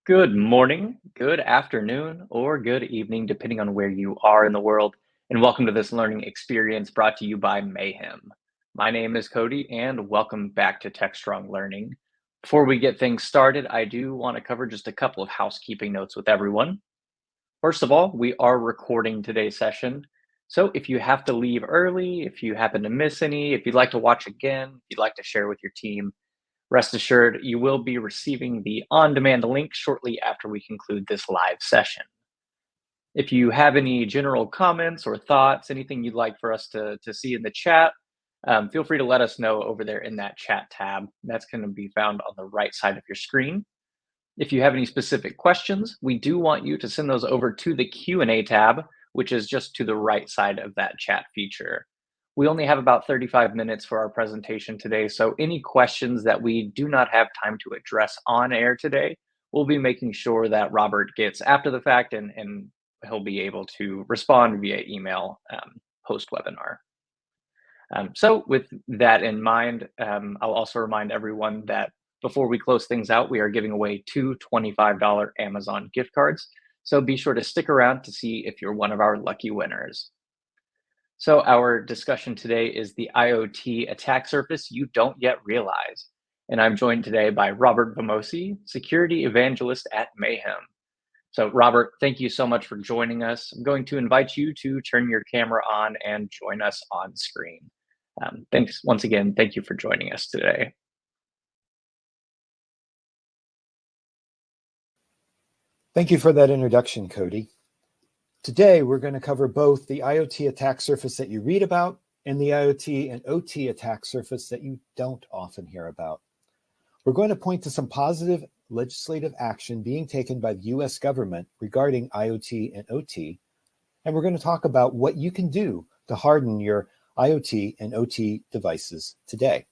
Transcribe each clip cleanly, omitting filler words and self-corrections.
Good morning, good afternoon, or good evening, depending on where you are in the world. And welcome to this learning experience brought to you by Mayhem. My name is Cody, and welcome back to Tech Strong Learning. Before we get things started, I do want to cover just a couple of housekeeping notes with everyone. First of all, we are recording today's session. So if you have to leave early, if you happen to miss any, if you'd like to watch again, if you'd like to share with your team, rest assured, you will be receiving the on-demand link shortly after we conclude this live session. If you have any general comments or thoughts, anything you'd like for us to see in the chat, feel free to let us know over there in that chat tab. That's going to be found on the right side of your screen. If you have any specific questions, we do want you to send those over to the Q&A tab, which is just to the right side of that chat feature. We only have about 35 minutes for our presentation today, so any questions that we do not have time to address on air today, we'll be making sure that Robert gets after the fact and he'll be able to respond via email post-webinar. So with that in mind, I'll also remind everyone that before we close things out, we are giving away two $25 Amazon gift cards. So be sure to stick around to see if you're one of our lucky winners. So our discussion today is the IoT attack surface you don't yet realize. And I'm joined today by Robert Vamosi, security evangelist at Mayhem. So Robert, thank you so much for joining us. I'm going to invite you to turn your camera on and join us on screen. Thanks once again. Thank you for joining us today. Thank you for that introduction, Cody. Today, we're going to cover both the IoT attack surface that you read about and the IoT and OT attack surface that you don't often hear about. We're going to point to some positive legislative action being taken by the US government regarding IoT and OT, and we're going to talk about what you can do to harden your IoT and OT devices today.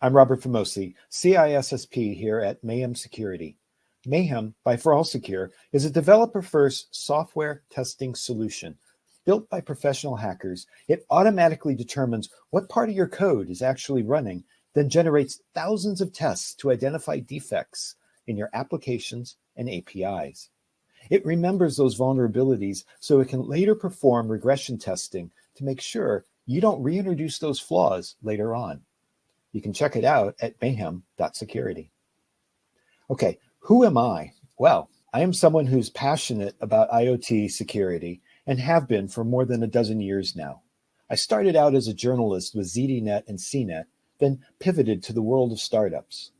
I'm Robert Vamosi, CISSP here at Mayhem Security. Mayhem by For All Secure is a developer-first software testing solution. Built by professional hackers, it automatically determines what part of your code is actually running, then generates thousands of tests to identify defects in your applications and APIs. It remembers those vulnerabilities so it can later perform regression testing to make sure you don't reintroduce those flaws later on. You can check it out at mayhem.security. Okay. Who am I? Well, I am someone who's passionate about IoT security and have been for more than a dozen years now. I started out as a journalist with ZDNet and CNET, then pivoted to the world of startups.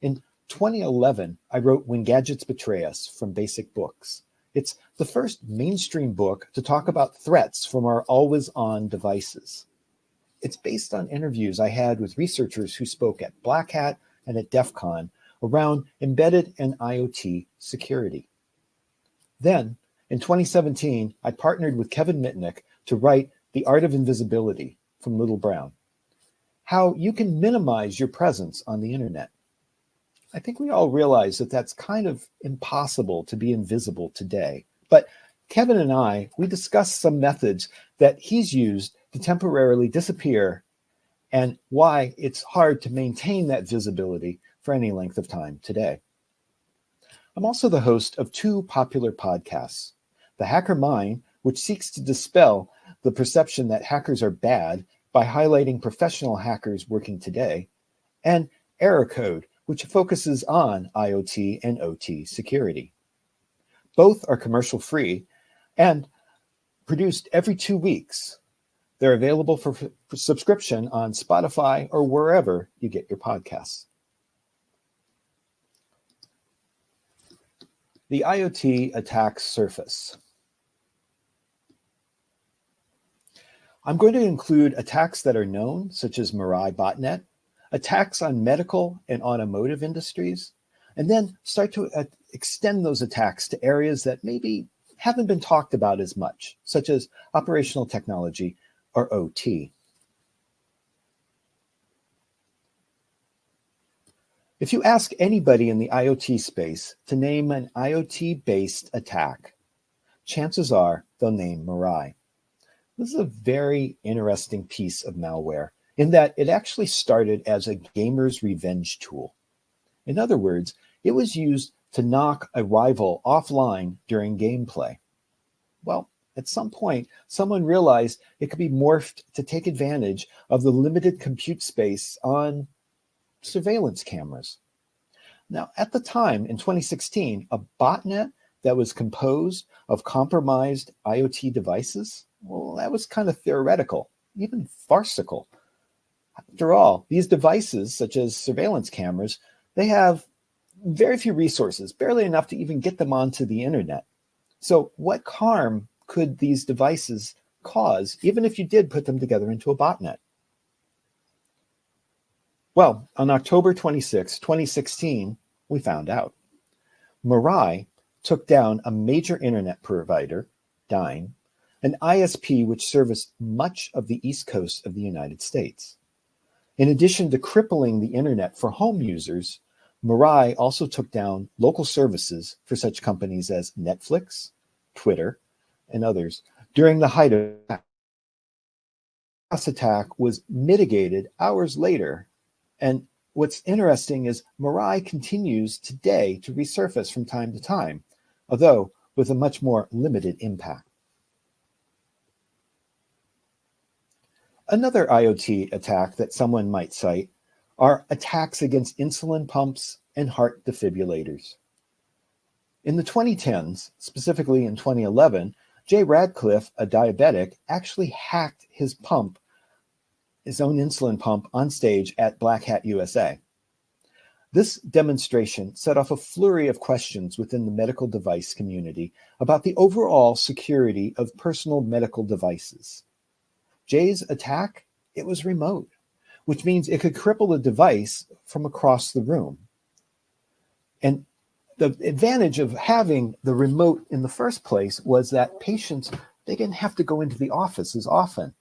In 2011, I wrote When Gadgets Betray Us from Basic Books. It's the first mainstream book to talk about threats from our always-on devices. It's based on interviews I had with researchers who spoke at Black Hat and at DEF CON around embedded and IoT security. Then, in 2017, I partnered with Kevin Mitnick to write The Art of Invisibility from Little Brown, how you can minimize your presence on the internet. I think we all realize that that's kind of impossible to be invisible today. But Kevin and we discussed some methods that he's used to temporarily disappear and why it's hard to maintain that visibility for any length of time today. I'm also the host of two popular podcasts, The Hacker Mind, which seeks to dispel the perception that hackers are bad by highlighting professional hackers working today, and Error Code, which focuses on IoT and OT security. Both are commercial free and produced every 2 weeks. They're available for subscription on Spotify or wherever you get your podcasts. The IoT Attacks Surface. I'm going to include attacks that are known, such as MARAI botnet, attacks on medical and automotive industries, and then start to extend those attacks to areas that maybe haven't been talked about as much, such as operational technology or OT. If you ask anybody in the IoT space to name an IoT-based attack, chances are they'll name MARAI. This is a very interesting piece of malware in that it actually started as a gamer's revenge tool. In other words, It was used to knock a rival offline during gameplay. Well, at some point, someone realized it could be morphed to take advantage of the limited compute space on surveillance cameras. Now, at the time, in 2016, a botnet that was composed of compromised IoT devices, well, that was kind of theoretical, even farcical. After all, these devices, such as surveillance cameras, they have very few resources, barely enough to even get them onto the internet. So what harm could these devices cause, even if you did put them together into a botnet? Well, on October 26, 2016, we found out. MARAI took down a major internet provider, Dyn, an ISP which serviced much of the East Coast of the United States. In addition to crippling the internet for home users, MARAI also took down local services for such companies as Netflix, Twitter, and others during the height of the attack was mitigated hours later. And what's interesting is MARAI continues today to resurface from time to time, although with a much more limited impact. Another IoT attack that someone might cite are attacks against insulin pumps and heart defibrillators. In the 2010s, specifically in 2011, Jay Radcliffe, a diabetic, actually hacked his own insulin pump on stage at Black Hat USA. This demonstration set off a flurry of questions within the medical device community about the overall security of personal medical devices. Jay's attack, it was remote, which means it could cripple the device from across the room. And the advantage of having the remote in the first place was that patients, they didn't have to go into the office as often.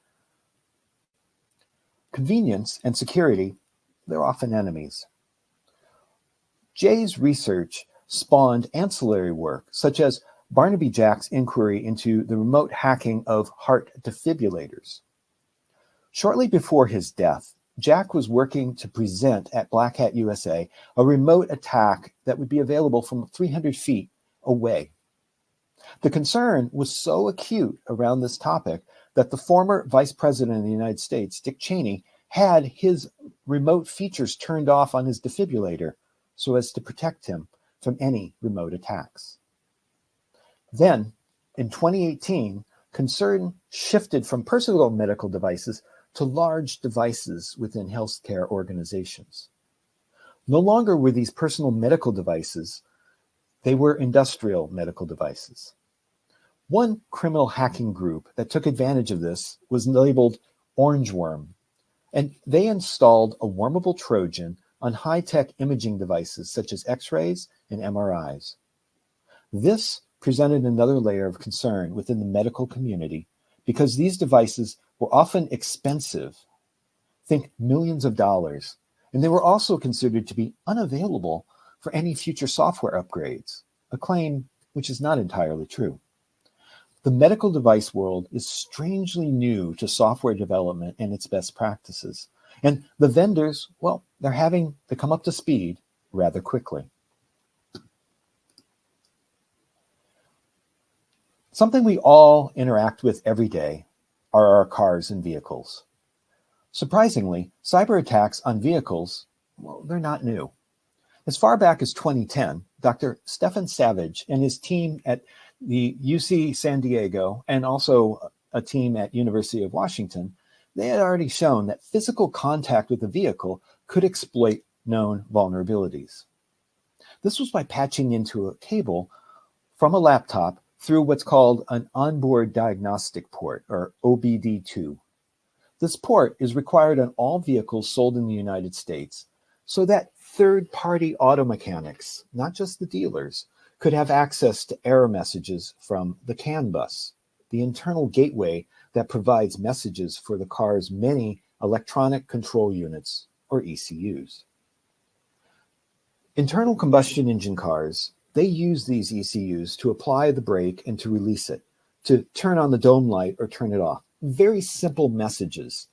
Convenience and security, they're often enemies. Jay's research spawned ancillary work, such as Barnaby Jack's inquiry into the remote hacking of heart defibrillators. Shortly before his death, Jack was working to present at Black Hat USA a remote attack that would be available from 300 feet away. The concern was so acute around this topic that the former Vice President of the United States, Dick Cheney, had his remote features turned off on his defibrillator so as to protect him from any remote attacks. Then, in 2018, concern shifted from personal medical devices to large devices within healthcare organizations. No longer were these personal medical devices, they were industrial medical devices. One criminal hacking group that took advantage of this was labeled Orange Worm, and they installed a wormable Trojan on high-tech imaging devices such as X-rays and MRIs. This presented another layer of concern within the medical community because these devices were often expensive, think millions of dollars, and they were also considered to be unavailable for any future software upgrades, a claim which is not entirely true. The medical device world is strangely new to software development and its best practices, and the vendors, well, they're having to come up to speed rather quickly. Something we all interact with every day are our cars and vehicles. Surprisingly, cyber attacks on vehicles, well, they're not new. As far back as 2010, Dr. Stefan Savage and his team at the UC San Diego and also a team at University of Washington, they had already shown that physical contact with the vehicle could exploit known vulnerabilities. This was by patching into a cable from a laptop through what's called an onboard diagnostic port, or OBD2. This port is required on all vehicles sold in the United States so that third-party auto mechanics, not just the dealers, could have access to error messages from the CAN bus, the internal gateway that provides messages for the car's many electronic control units, or ECUs. Internal combustion engine cars, they use these ECUs to apply the brake and to release it, to turn on the dome light or turn it off. Very simple messages.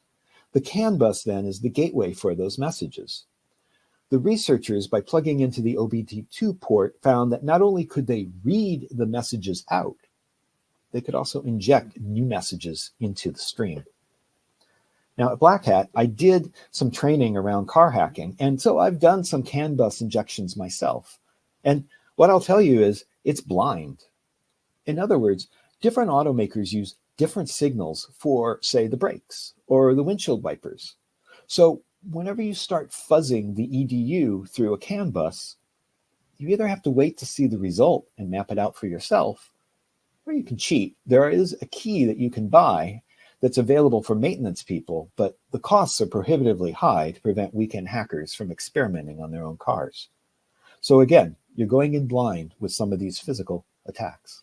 The CAN bus then is the gateway for those messages. The researchers, by plugging into the OBD2 port, found that not only could they read the messages out, they could also inject new messages into the stream. Now at Black Hat, I did some training around car hacking, and so I've done some CAN bus injections myself. And what I'll tell you is it's blind. In other words, different automakers use different signals for, say, the brakes or the windshield wipers. So whenever you start fuzzing the EDU through a CAN bus, you either have to wait to see the result and map it out for yourself, or you can cheat. There is a key that you can buy that's available for maintenance people, but the costs are prohibitively high to prevent weekend hackers from experimenting on their own cars. So again, you're going in blind with some of these physical attacks.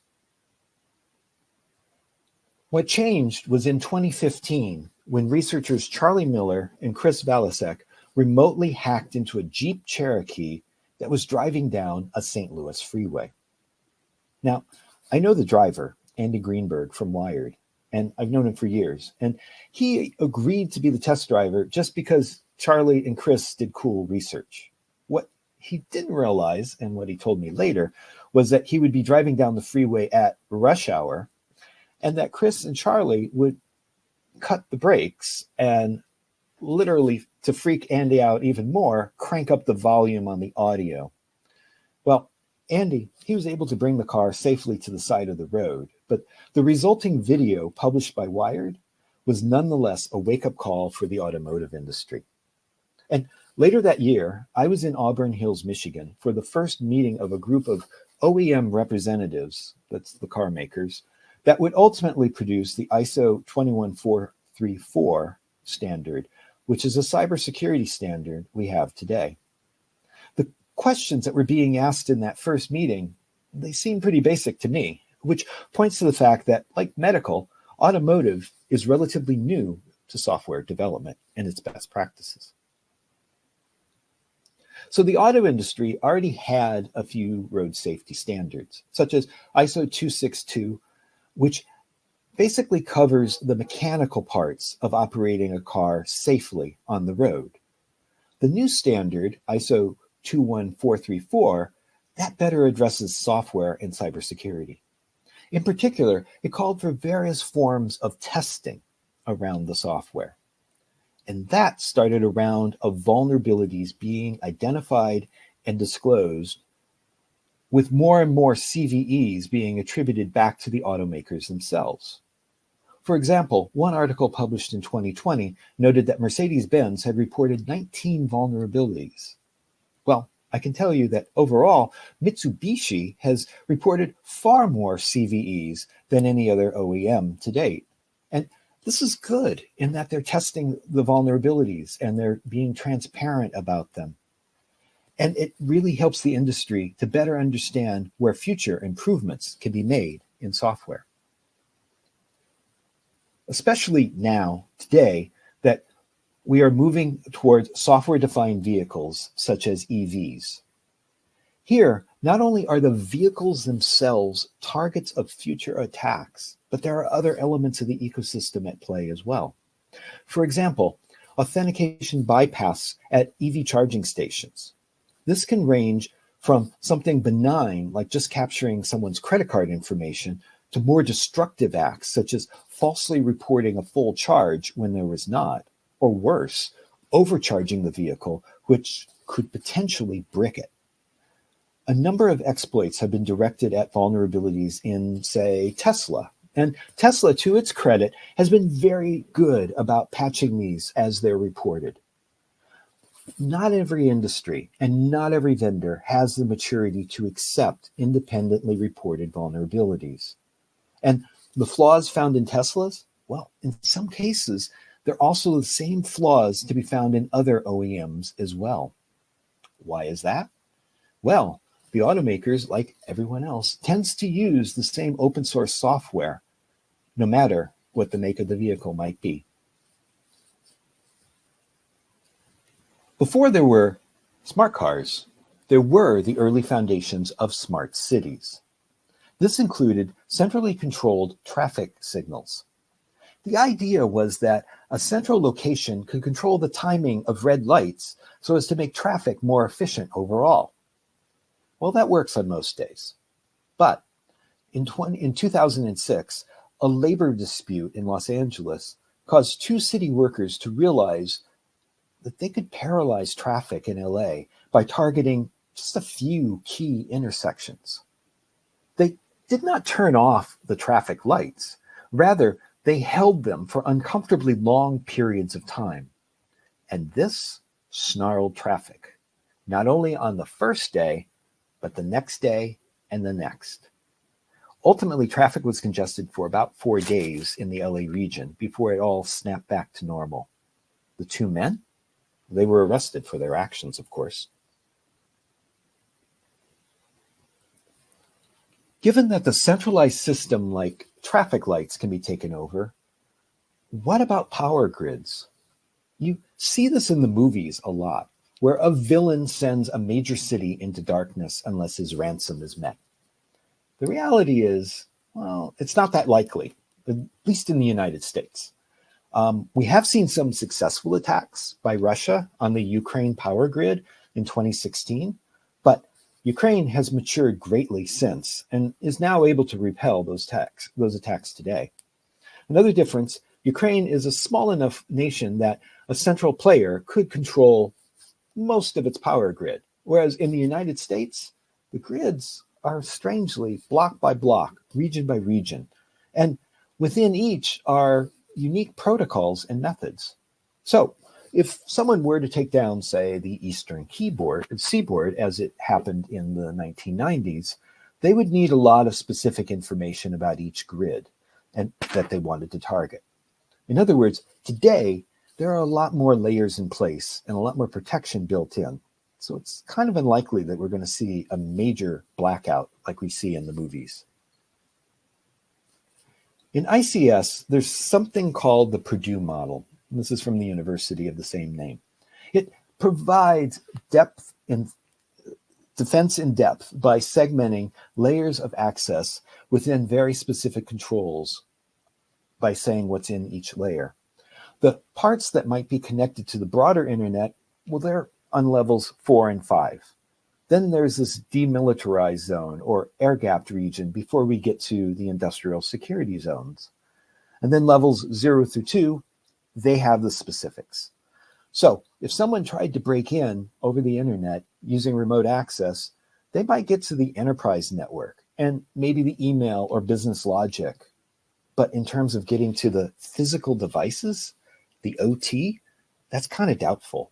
What changed was in 2015, when researchers Charlie Miller and Chris Valasek remotely hacked into a Jeep Cherokee that was driving down a St. Louis freeway. Now, I know the driver, Andy Greenberg from Wired, and I've known him for years. And he agreed to be the test driver just because Charlie and Chris did cool research. What he didn't realize, and what he told me later, was that he would be driving down the freeway at rush hour, and that Chris and Charlie would cut the brakes and literally, to freak Andy out even more, crank up the volume on the audio. Well, Andy, he was able to bring the car safely to the side of the road, but the resulting video published by Wired was nonetheless a wake-up call for the automotive industry. And later that year, I was in Auburn Hills, Michigan, for the first meeting of a group of OEM representatives, that's the car makers, that would ultimately produce the ISO 21434 standard, which is a cybersecurity standard we have today. The questions that were being asked in that first meeting, they seem pretty basic to me, which points to the fact that, like medical, automotive is relatively new to software development and its best practices. So the auto industry already had a few road safety standards, such as ISO 262, which basically covers the mechanical parts of operating a car safely on the road. The new standard, ISO 21434, that better addresses software and cybersecurity. In particular, it called for various forms of testing around the software. And that started around of vulnerabilities being identified and disclosed, with more and more CVEs being attributed back to the automakers themselves. For example, one article published in 2020 noted that Mercedes-Benz had reported 19 vulnerabilities. Well, I can tell you that overall, Mitsubishi has reported far more CVEs than any other OEM to date. And this is good in that they're testing the vulnerabilities and they're being transparent about them. And it really helps the industry to better understand where future improvements can be made in software. Especially now, today, that we are moving towards software-defined vehicles such as EVs. Here, not only are the vehicles themselves targets of future attacks, but there are other elements of the ecosystem at play as well. For example, authentication bypass at EV charging stations. This can range from something benign, like just capturing someone's credit card information, to more destructive acts, such as falsely reporting a full charge when there was not, or worse, overcharging the vehicle, which could potentially brick it. A number of exploits have been directed at vulnerabilities in, say, Tesla. And Tesla, to its credit, has been very good about patching these as they're reported. Not every industry and not every vendor has the maturity to accept independently reported vulnerabilities. And the flaws found in Teslas, well, in some cases, they're also the same flaws to be found in other OEMs as well. Why is that? Well, the automakers, like everyone else, tends to use the same open source software, no matter what the make of the vehicle might be. Before there were smart cars, there were the early foundations of smart cities. This included centrally controlled traffic signals. The idea was that a central location could control the timing of red lights so as to make traffic more efficient overall. Well, that works on most days. But in 2006, a labor dispute in Los Angeles caused two city workers to realize that they could paralyze traffic in LA by targeting just a few key intersections. They did not turn off the traffic lights. Rather, they held them for uncomfortably long periods of time. And this snarled traffic, not only on the first day, but the next day and the next. Ultimately, traffic was congested for about 4 days in the LA region before it all snapped back to normal. The two men? They were arrested for their actions, of course. Given that the centralized system like traffic lights can be taken over, what about power grids? You see this in the movies a lot, where a villain sends a major city into darkness unless his ransom is met. The reality is, well, it's not that likely, at least in the United States. We have seen some successful attacks by Russia on the Ukraine power grid in 2016, but Ukraine has matured greatly since and is now able to repel those attacks today. Another difference, Ukraine is a small enough nation that a central player could control most of its power grid, whereas in the United States, the grids are strangely block by block, region by region, and within each are unique protocols and methods. So if someone were to take down, say, the Eastern Seaboard, as it happened in the 1990s, they would need a lot of specific information about each grid and that they wanted to target. In other words, today, there are a lot more layers in place and a lot more protection built in. So it's kind of unlikely that we're going to see a major blackout like we see in the movies. In ICS, there's something called the Purdue Model. This is from the university of the same name. It provides defense in depth by segmenting layers of access within very specific controls by saying what's in each layer. The parts that might be connected to the broader internet, well, they're on levels 4 and 5. Then there's this demilitarized zone or air-gapped region before we get to the industrial security zones. And then levels 0 through 2, they have the specifics. So if someone tried to break in over the internet using remote access, they might get to the enterprise network and maybe the email or business logic. But in terms of getting to the physical devices, the OT, that's kind of doubtful.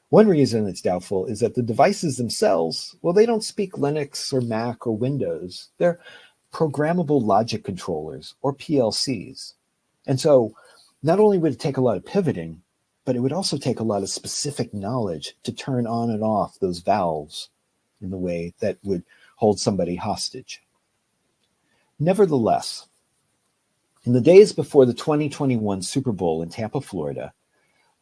One reason it's doubtful is that the devices themselves, well, they don't speak Linux or Mac or Windows. They're programmable logic controllers or PLCs. And so not only would it take a lot of pivoting, but it would also take a lot of specific knowledge to turn on and off those valves in the way that would hold somebody hostage. Nevertheless, in the days before the 2021 Super Bowl in Tampa, Florida,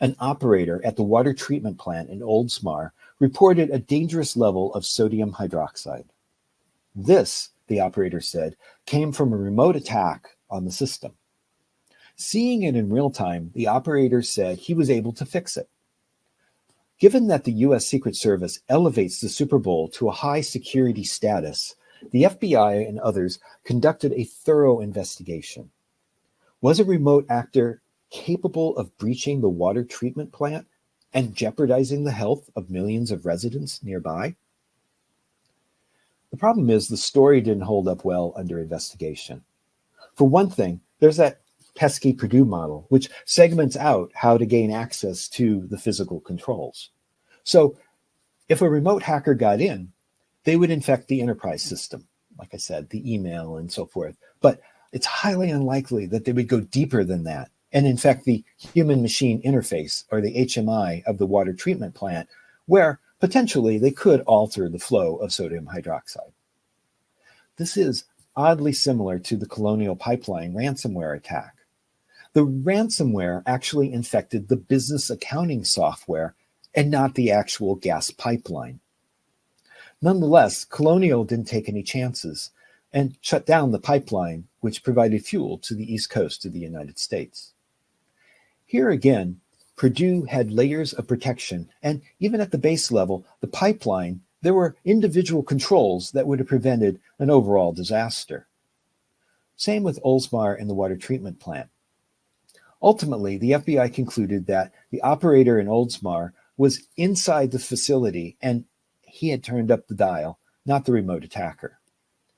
an operator at the water treatment plant in Oldsmar reported a dangerous level of sodium hydroxide. This, the operator said, came from a remote attack on the system. Seeing it in real time, the operator said he was able to fix it. Given that the U.S. Secret Service elevates the Super Bowl to a high security status, the FBI and others conducted a thorough investigation. Was a remote actor capable of breaching the water treatment plant and jeopardizing the health of millions of residents nearby? The problem is the story didn't hold up well under investigation. For one thing, there's that pesky Purdue model, which segments out how to gain access to the physical controls. So if a remote hacker got in, they would infect the enterprise system, like I said, the email and so forth. But it's highly unlikely that they would go deeper than that and infect the human-machine interface, or the HMI, of the water treatment plant, where potentially they could alter the flow of sodium hydroxide. This is oddly similar to the Colonial Pipeline ransomware attack. The ransomware actually infected the business accounting software and not the actual gas pipeline. Nonetheless, Colonial didn't take any chances and shut down the pipeline which provided fuel to the East Coast of the United States. Here again, Purdue had layers of protection, and even at the base level, the pipeline, there were individual controls that would have prevented an overall disaster. Same with Oldsmar and the water treatment plant. Ultimately, the FBI concluded that the operator in Oldsmar was inside the facility and he had turned up the dial, not the remote attacker.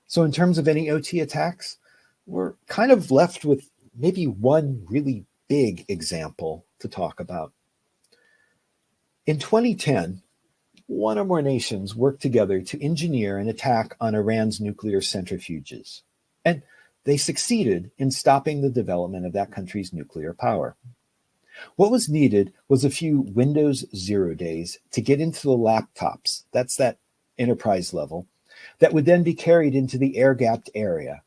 So in terms of any OT attacks, we're kind of left with maybe one really big example to talk about. In 2010, one or more nations worked together to engineer an attack on Iran's nuclear centrifuges, and they succeeded in stopping the development of that country's nuclear power. What was needed was a few Windows 0 days to get into the laptops, that's that enterprise level, that would then be carried into the air-gapped area.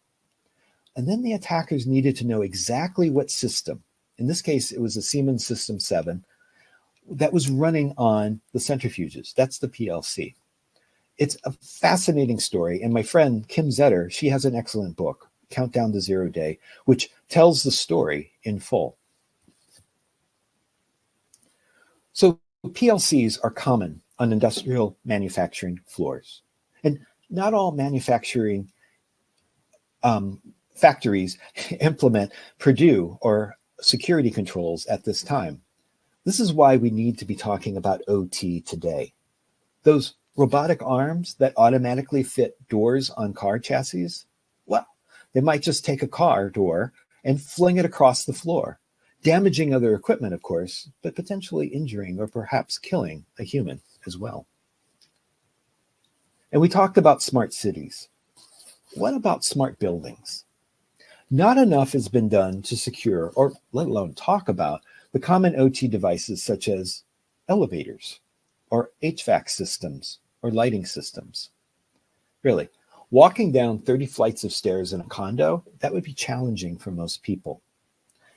And then the attackers needed to know exactly what system, in this case it was a Siemens System 7, that was running on the centrifuges, that's the PLC. It's a fascinating story, and my friend Kim Zetter, she has an excellent book, Countdown to Zero Day, which tells the story in full. So PLCs are common on industrial manufacturing floors. And not all manufacturing factories implement Purdue or security controls at this time. This is why we need to be talking about OT today. Those robotic arms that automatically fit doors on car chassis, well, they might just take a car door and fling it across the floor, damaging other equipment, of course, but potentially injuring or perhaps killing a human as well. And we talked about smart cities. What about smart buildings? Not enough has been done to secure, or let alone talk about, the common OT devices such as elevators, or HVAC systems, or lighting systems. Really, walking down 30 flights of stairs in a condo, that would be challenging for most people.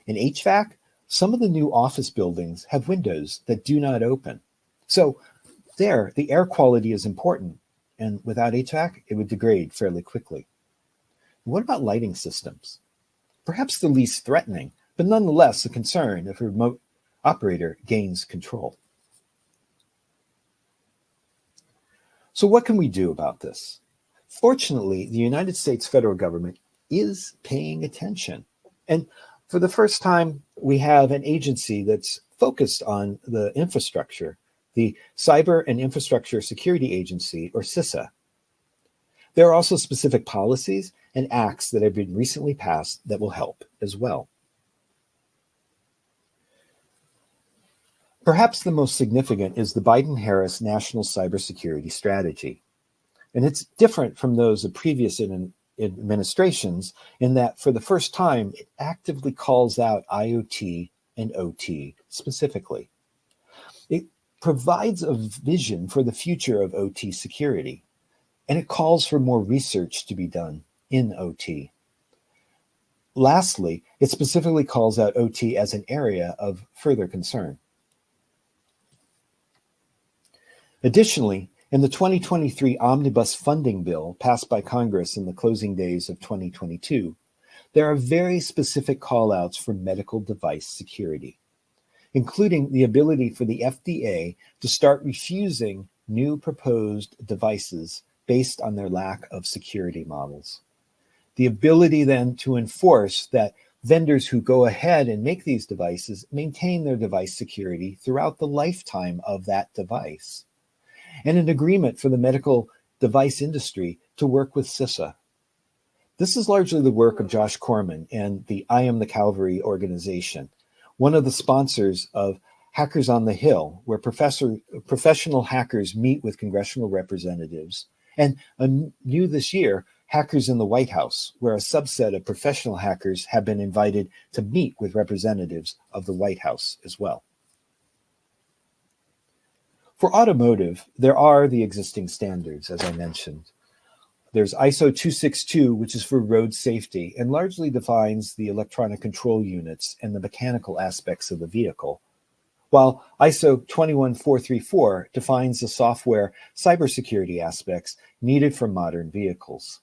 In HVAC, some of the new office buildings have windows that do not open. So there, the air quality is important, and without HVAC, it would degrade fairly quickly. What about lighting systems? Perhaps the least threatening, but nonetheless a concern if a remote operator gains control. So what can we do about this? Fortunately, the United States federal government is paying attention. And for the first time, we have an agency that's focused on the infrastructure, the Cyber and Infrastructure Security Agency, or CISA. There are also specific policies and acts that have been recently passed that will help as well. Perhaps the most significant is the Biden-Harris National Cybersecurity Strategy. And it's different from those of previous administrations in that for the first time, it actively calls out IoT and OT specifically. It provides a vision for the future of OT security, and it calls for more research to be done in OT. Lastly, it specifically calls out OT as an area of further concern. Additionally, in the 2023 Omnibus Funding Bill passed by Congress in the closing days of 2022, there are very specific callouts for medical device security, including the ability for the FDA to start refusing new proposed devices based on their lack of security models. The ability then to enforce that vendors who go ahead and make these devices maintain their device security throughout the lifetime of that device. And an agreement for the medical device industry to work with CISA. This is largely the work of Josh Corman and the I Am the Calvary organization, one of the sponsors of Hackers on the Hill, where professional hackers meet with congressional representatives, and new this year, Hackers in the White House, where a subset of professional hackers have been invited to meet with representatives of the White House as well. For automotive, there are the existing standards, as I mentioned. There's ISO 262, which is for road safety and largely defines the electronic control units and the mechanical aspects of the vehicle, while ISO 21434 defines the software cybersecurity aspects needed for modern vehicles.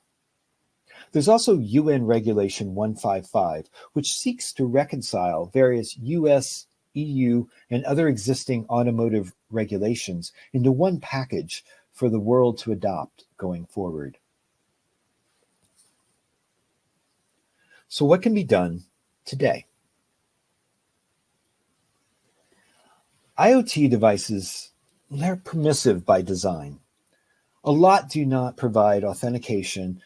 There's also UN Regulation 155, which seeks to reconcile various US, EU, and other existing automotive regulations into one package for the world to adopt going forward. So what can be done today? IoT devices, they're permissive by design. A lot do not provide authentication,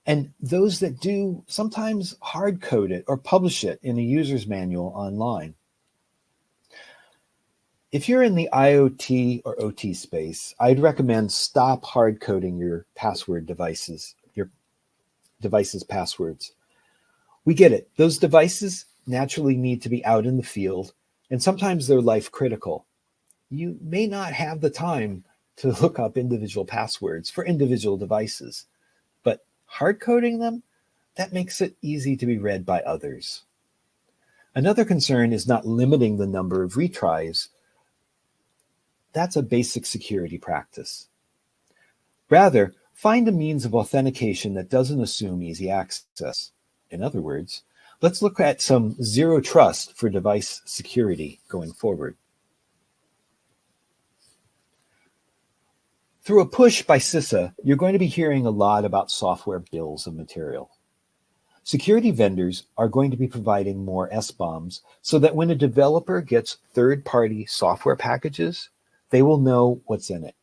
and those that do sometimes hard code it or publish it in a user's manual online. If you're in the IoT or OT space, I'd recommend stop hard coding your devices' passwords. We get it. Those devices naturally need to be out in the field, and sometimes they're life critical. You may not have the time to look up individual passwords for individual devices, but hard coding them, that makes it easy to be read by others. Another concern is not limiting the number of retries. That's a basic security practice. Rather, find a means of authentication that doesn't assume easy access. In other words, let's look at some zero trust for device security going forward. Through a push by CISA, you're going to be hearing a lot about software bills of material. Security vendors are going to be providing more SBOMs so that when a developer gets third-party software packages, they will know what's in it.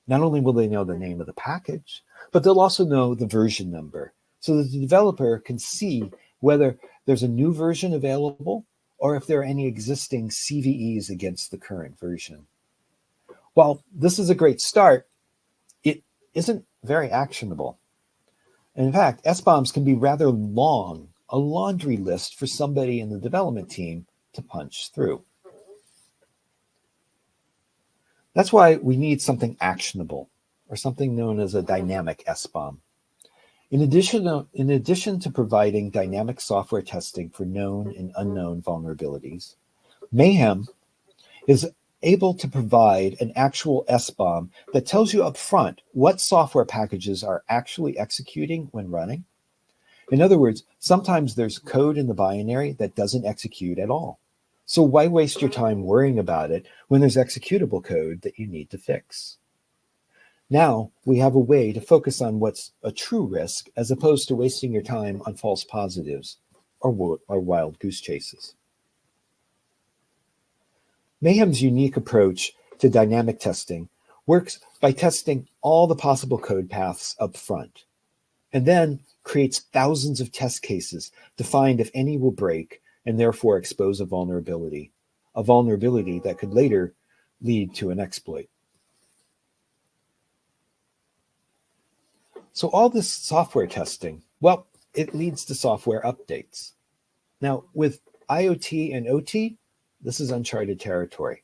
Not only will they know the name of the package, but they'll also know the version number so that the developer can see whether there's a new version available or if there are any existing CVEs against the current version. While this is a great start, it isn't very actionable. And in fact, SBOMs can be rather long, a laundry list for somebody in the development team to punch through. That's why we need something actionable, or something known as a dynamic SBOM. In addition to providing dynamic software testing for known and unknown vulnerabilities, Mayhem is able to provide an actual SBOM that tells you up front what software packages are actually executing when running. In other words, sometimes there's code in the binary that doesn't execute at all. So why waste your time worrying about it when there's executable code that you need to fix? Now we have a way to focus on what's a true risk as opposed to wasting your time on false positives or wild goose chases. Mayhem's unique approach to dynamic testing works by testing all the possible code paths up front, and then creates thousands of test cases to find if any will break and therefore expose a vulnerability that could later lead to an exploit. So all this software testing, well, it leads to software updates. Now, with IoT and OT, this is uncharted territory.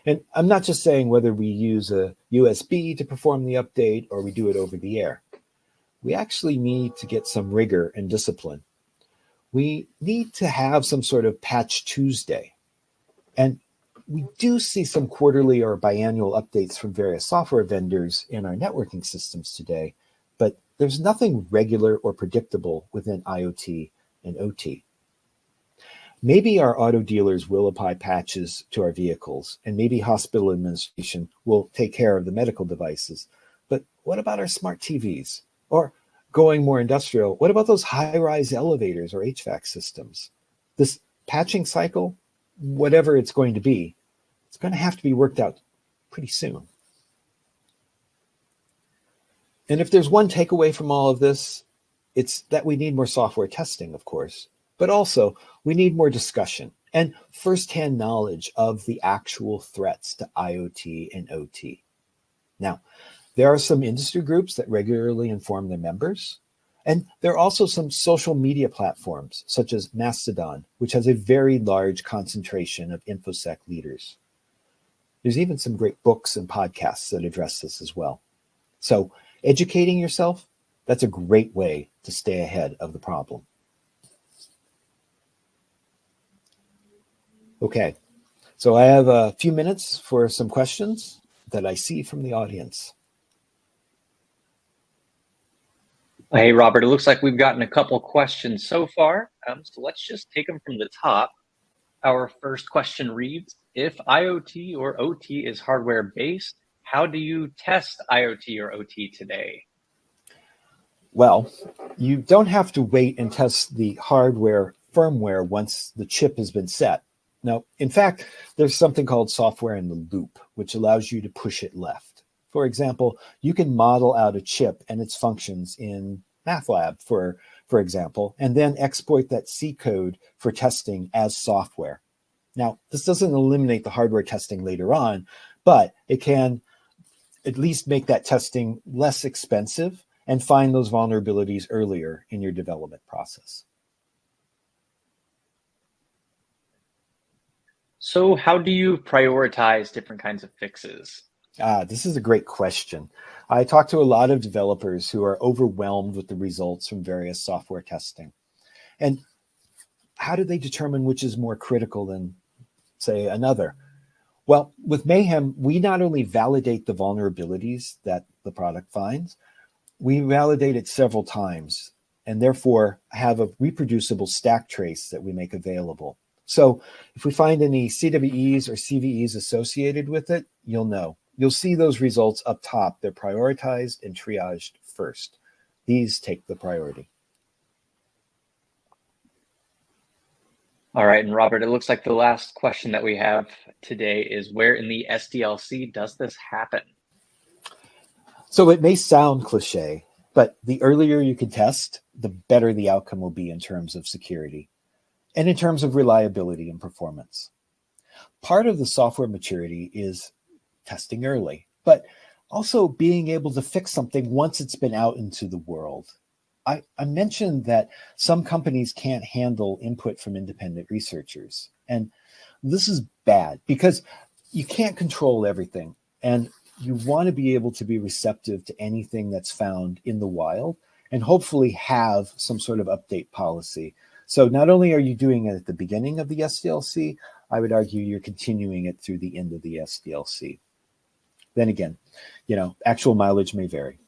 And I'm not just saying whether we use a USB to perform the update or we do it over the air. We actually need to get some rigor and discipline. We need to have some sort of Patch Tuesday. And we do see some quarterly or biannual updates from various software vendors in our networking systems today, but there's nothing regular or predictable within IoT and OT. Maybe our auto dealers will apply patches to our vehicles, and maybe hospital administration will take care of the medical devices. But what about our smart TVs? Or going more industrial, what about those high-rise elevators or HVAC systems? This patching cycle, whatever it's going to be, it's going to have to be worked out pretty soon. And if there's one takeaway from all of this, it's that we need more software testing, of course, but also we need more discussion and firsthand knowledge of the actual threats to IoT and OT. Now, there are some industry groups that regularly inform their members, and there are also some social media platforms such as Mastodon, which has a very large concentration of InfoSec leaders. There's even some great books and podcasts that address this as well. So educating yourself, that's a great way to stay ahead of the problem. Okay, so I have a few minutes for some questions that I see from the audience. Hey, Robert, it looks like we've gotten a couple questions so far. So let's just take them from the top. Our first question reads, if IoT or OT is hardware based, how do you test IoT or OT today? Well, you don't have to wait and test the hardware firmware once the chip has been set. No, in fact, there's something called software in the loop, which allows you to push it left. For example, you can model out a chip and its functions in MATLAB, for example, and then export that C code for testing as software. Now, this doesn't eliminate the hardware testing later on, but it can at least make that testing less expensive and find those vulnerabilities earlier in your development process. So how do you prioritize different kinds of fixes? This is a great question. I talk to a lot of developers who are overwhelmed with the results from various software testing. And how do they determine which is more critical than, say, another? Well, with Mayhem, we not only validate the vulnerabilities that the product finds, we validate it several times and therefore have a reproducible stack trace that we make available. So if we find any CWEs or CVEs associated with it, you'll know. You'll see those results up top. They're prioritized and triaged first. These take the priority. All right, and Robert, it looks like the last question that we have today is, where in the SDLC does this happen? So it may sound cliche, but the earlier you can test, the better the outcome will be in terms of security and in terms of reliability and performance. Part of the software maturity is testing early, but also being able to fix something once it's been out into the world. I mentioned that some companies can't handle input from independent researchers. And this is bad because you can't control everything. And you want to be able to be receptive to anything that's found in the wild and hopefully have some sort of update policy. So not only are you doing it at the beginning of the SDLC, I would argue you're continuing it through the end of the SDLC. Then again, actual mileage may vary.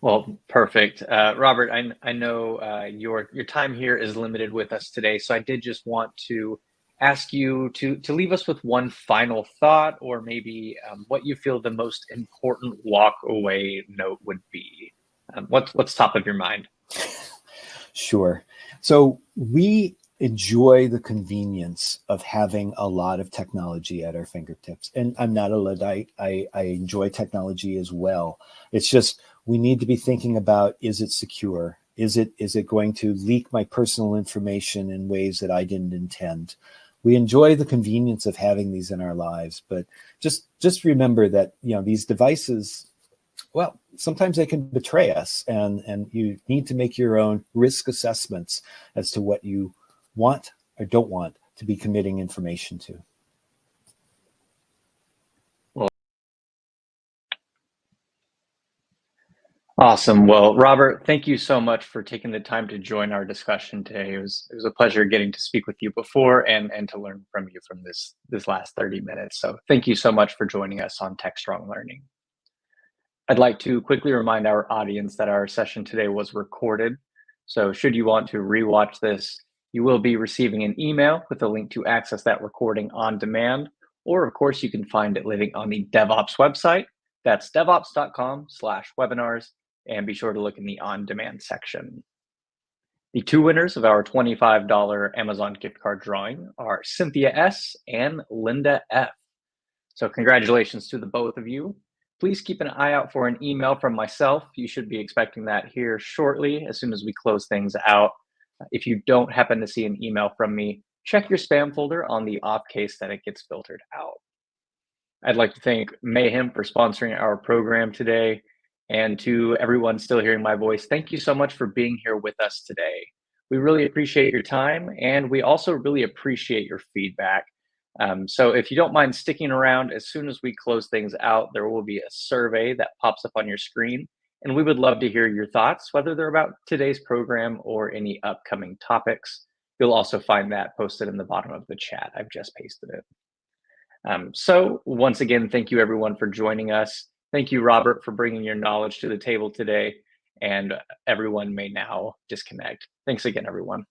Well, perfect. Robert, I know your time here is limited with us today, so I did just want to ask you to leave us with one final thought, or maybe what you feel the most important walk away note would be. What's top of your mind? Sure. So we enjoy the convenience of having a lot of technology at our fingertips. And I'm not a Luddite. I enjoy technology as well. It's just we need to be thinking about, is it secure? Is it going to leak my personal information in ways that I didn't intend? We enjoy the convenience of having these in our lives, but just remember that these devices, well, sometimes they can betray us, and you need to make your own risk assessments as to what you want or don't want to be committing information to. Awesome. Well, Robert, thank you so much for taking the time to join our discussion today. It was a pleasure getting to speak with you before and to learn from you from this last 30 minutes. So thank you so much for joining us on Tech Strong Learning. I'd like to quickly remind our audience that our session today was recorded. So should you want to rewatch this, you will be receiving an email with a link to access that recording on demand, or of course you can find it living on the DevOps website. That's devops.com/webinars, and be sure to look in the on-demand section. The two winners of our $25 Amazon gift card drawing are Cynthia S. and Linda F. So congratulations to the both of you. Please keep an eye out for an email from myself. You should be expecting that here shortly, as soon as we close things out. If you don't happen to see an email from me, check your spam folder on the off case that it gets filtered out. I'd like to thank Mayhem for sponsoring our program today. And to everyone still hearing my voice, thank you so much for being here with us today. We really appreciate your time, and we also really appreciate your feedback. So if you don't mind sticking around, as soon as we close things out, there will be a survey that pops up on your screen, and we would love to hear your thoughts, whether they're about today's program or any upcoming topics. You'll also find that posted in the bottom of the chat. I've just pasted it. So once again, thank you everyone for joining us. Thank you, Robert, for bringing your knowledge to the table today, and everyone may now disconnect. Thanks again, everyone.